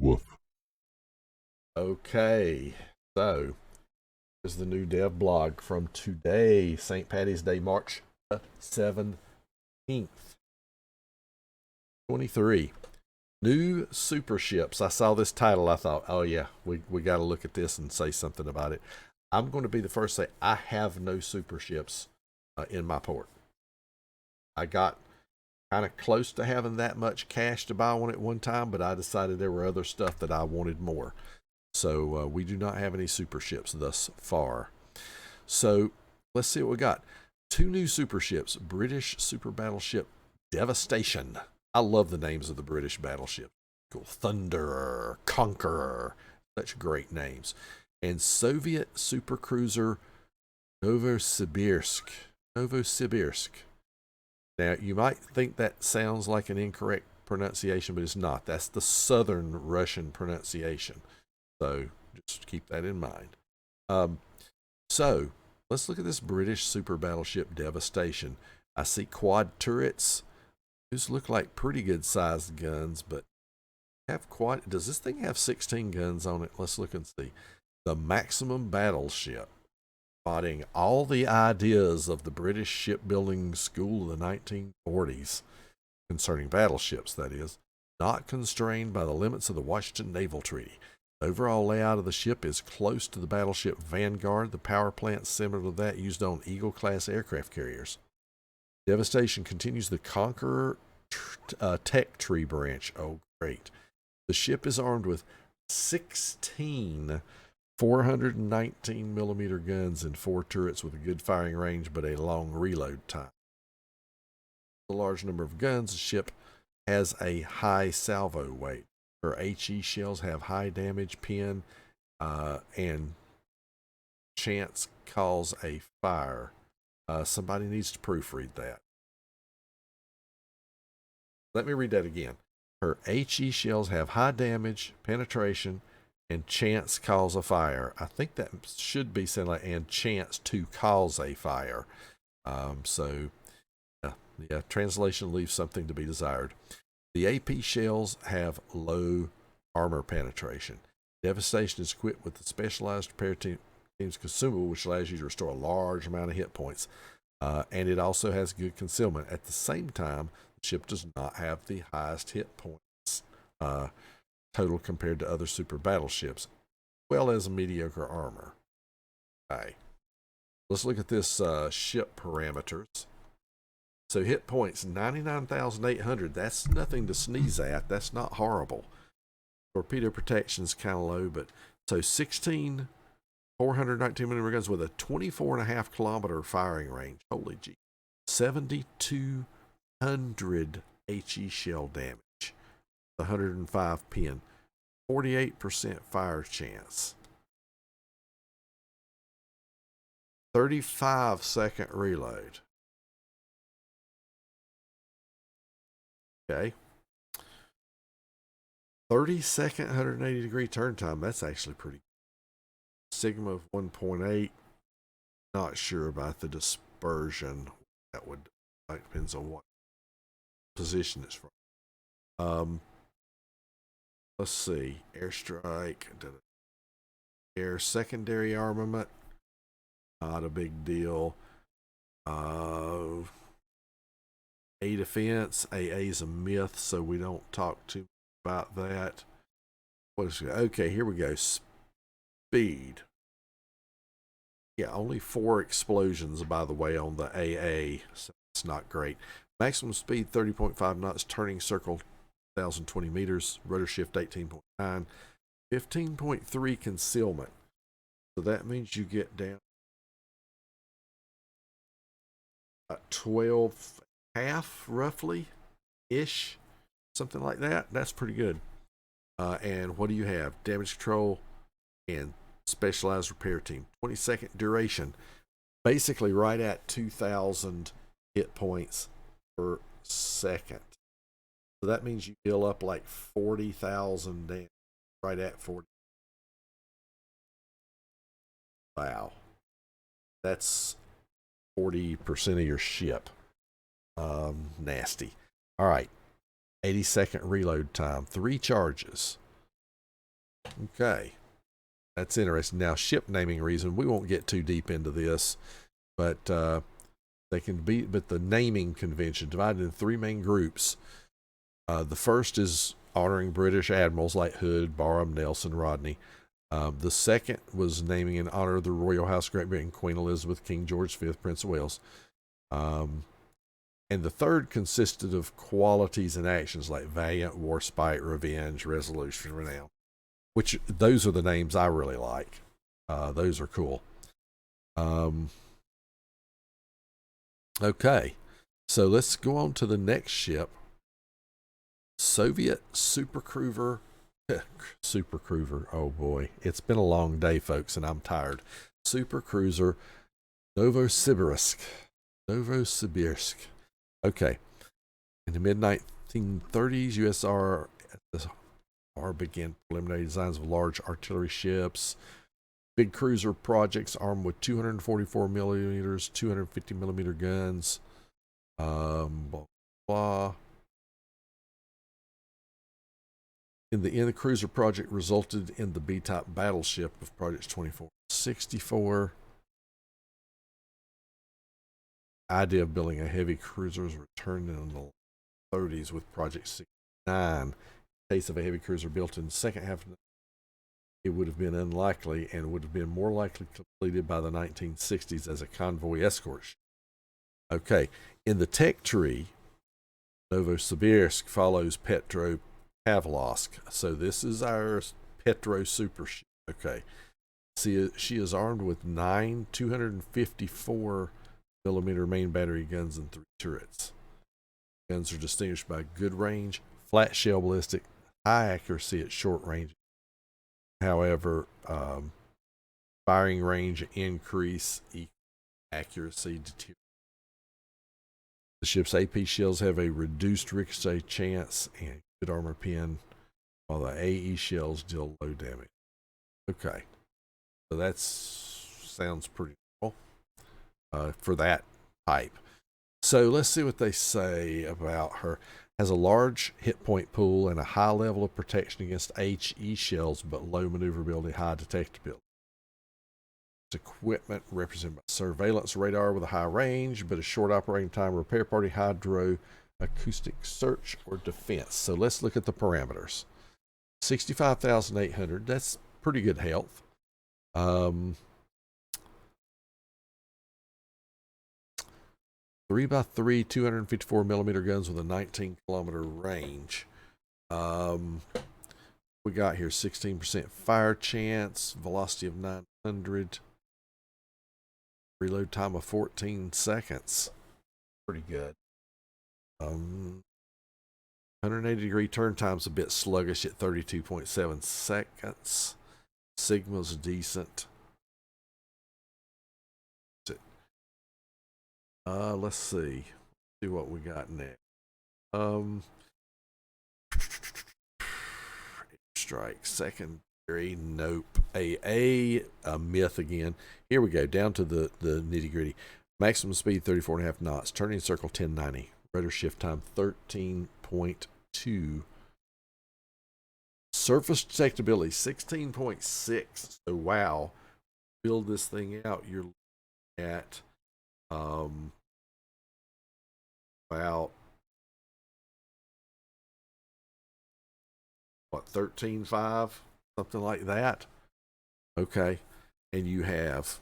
Woof. Okay, so here's the new dev blog from today, St. Patty's Day, March 17th, 23. New super ships. I saw this title. I thought, oh yeah, we got to look at this and say something about it. I'm going to be the first to say I have no super ships in my port. I got kind of close to having that much cash to buy one at one time, but I decided there were other stuff that I wanted more. So we do not have any super ships thus far. So let's see what we got. Two new super ships. British super battleship Devastation. I love the names of the British battleships. Cool. Thunderer, Conqueror. Such great names. And Soviet supercruiser Novosibirsk. Novosibirsk. Now, you might think that sounds like an incorrect pronunciation, but it's not. That's the southern Russian pronunciation. So just keep that in mind. So let's look at this British super battleship Devastation. I see quad turrets. These look like pretty good sized guns, but have quad. Does this thing have 16 guns on it? Let's look and see. The maximum battleship, embodying all the ideas of the British shipbuilding school of the 1940s concerning battleships, that is, not constrained by the limits of the Washington Naval Treaty. The overall layout of the ship is close to the battleship Vanguard, the power plant similar to that used on Eagle-class aircraft carriers. Devastation continues the Conqueror tech tree branch. Oh, great. The ship is armed with 16 419 millimeter guns and 4 turrets with a good firing range but a long reload time. A large number of guns, the ship has a high salvo weight. Her HE shells have high damage, pin, and chance cause a fire. Somebody needs to proofread that. Let me read that again. Her HE shells have high damage, penetration, and chance cause a fire. I think that should be said like, and chance to cause a fire. Translation leaves something to be desired. The AP shells have low armor penetration. Devastation is equipped with the specialized repair team's consumable, which allows you to restore a large amount of hit points. And it also has good concealment. At the same time, the ship does not have the highest hit points total compared to other super battleships, as well as mediocre armor. Okay. Let's look at this ship parameters. So hit points, 99,800. That's nothing to sneeze at. That's not horrible. Torpedo protection is kind of low, but so 16 419 millimeter guns with a 24.5 kilometer firing range. Holy gee. 7,200 HE shell damage. 105 pin. 48% fire chance. 35-second reload. Okay. 30-second 180-degree turn time. That's actually pretty good. Sigma of 1.8. Not sure about the dispersion. That would depends on what position it's from. Let's see. Airstrike. Air secondary armament. Not a big deal. A defense. AA is a myth, so we don't talk too much about that. What is it? Okay, here we go. Speed. Yeah, only 4 explosions, by the way, on the AA, so it's not great. Maximum speed 30.5 knots, turning circle 1,020 meters, rudder shift 18.9, 15.3 concealment. So that means you get down 12 half, roughly, ish, something like that. That's pretty good. And what do you have? Damage control and specialized repair team. 20-second duration. Basically right at 2,000 hit points per second. So that means you heal up like 40,000 damage. Right at 40. Wow. That's 40% of your ship. Nasty. All right. 80-second reload time. 3 charges. Okay. That's interesting. Now, ship naming reason, we won't get too deep into this, but they can be, but the naming convention divided into three main groups. The first is honoring British admirals like Hood, Barham, Nelson, Rodney. The second was naming in honor of the Royal House of Great Britain, Queen Elizabeth, King George V, Prince of Wales. And the third consisted of qualities and actions like valiant, warspite, revenge, resolution, renown, which those are the names I really like. Those are cool. Okay, so let's go on to the next ship. Soviet supercruiser. Supercruiser. Oh boy, it's been a long day, folks, and I'm tired. Supercruiser Novosibirsk. Novosibirsk. Okay. In the mid 1930s, USSR began preliminary designs of large artillery ships, big cruiser projects armed with 244 millimeters, 250 millimeter guns. Blah, blah. In the end, the cruiser project resulted in the B-type battleship of Projects 24 64. Idea of building a heavy cruiser was returned in the 30s with Project 69. In case of a heavy cruiser built in the second half of the, it would have been unlikely and would have been more likely completed by the 1960s as a convoy escort ship. Okay, in the tech tree, Novosibirsk follows Petropavlovsk. So this is our Petro super ship. Okay. See, she is armed with 9 254 millimeter main battery guns and 3 turrets. Guns are distinguished by good range, flat shell ballistic, high accuracy at short range. However, firing range increase, accuracy deteriorate. The ship's AP shells have a reduced ricochet chance and good armor pen, while the AE shells deal low damage. Okay, so that sounds pretty cool for that type. So let's see what they say about her. Has a large hit point pool and a high level of protection against HE shells, but low maneuverability, high detectability. Equipment represented by surveillance radar with a high range, but a short operating time, repair party, hydro, acoustic search, or defense. So let's look at the parameters. 65,800, that's pretty good health. 3x3 254 millimeter guns with a 19 kilometer range. We got here 16% fire chance, velocity of 900, reload time of 14 seconds. Pretty good. 180-degree turn time's a bit sluggish at 32.7 seconds. Sigma's decent. Let's see what we got next. Strike secondary, nope. A myth again. Here we go, down to the nitty gritty. Maximum speed 34.5 knots. Turning circle 1090. Rudder shift time 13.2. Surface detectability 16.6. So wow, build this thing out. You're at about what, 13.5, something like that. Okay, and you have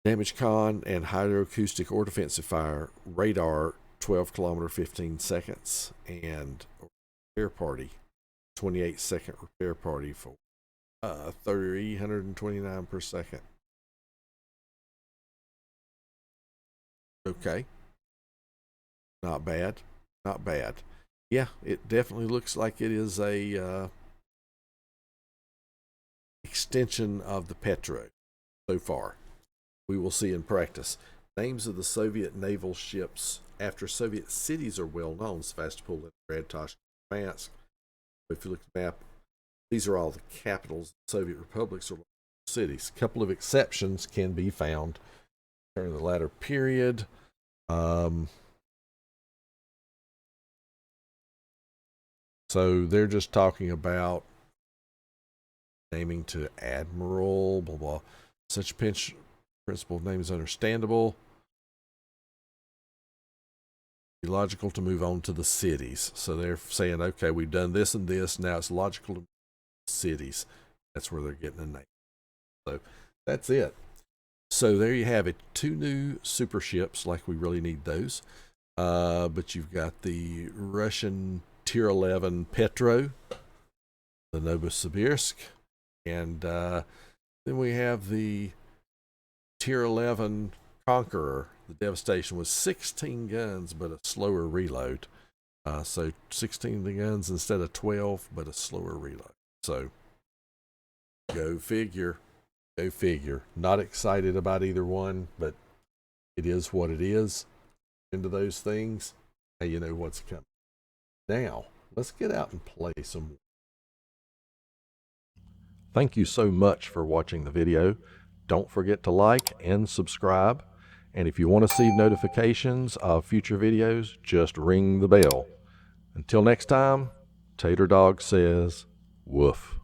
damage con and hydroacoustic or defensive fire, radar 12 kilometer 15 seconds, and repair party 28-second repair party for 329 per second. Okay, not bad, not bad. Yeah, it definitely looks like it is a extension of the Petro so far. We will see in practice. Names of the Soviet naval ships after Soviet cities are well known: Sevastopol, Leningrad, Tashkent, Murmansk. If you look at the map, these are all the capitals of Soviet republics or cities. A couple of exceptions can be found during the latter period. So they're just talking about naming to admiral, blah, blah. Such principal name is understandable. Be logical to move on to the cities. So they're saying, okay, we've done this and this. Now it's logical to move to cities. That's where they're getting a name. So that's it. So there you have it. 2 new super ships, like we really need those. But you've got the Russian Tier 11 Petro, the Novosibirsk, and then we have the Tier 11 Conqueror, the Devastation, with 16 guns but a slower reload. So 16 guns instead of 12, but a slower reload. So go figure. Go figure. Not excited about either one, but it is what it is. Into those things, hey, you know what's coming. Now, let's get out and play some. Thank you so much for watching the video. Don't forget to like and subscribe. And if you want to see notifications of future videos, just ring the bell. Until next time, Tater Dawg says, woof.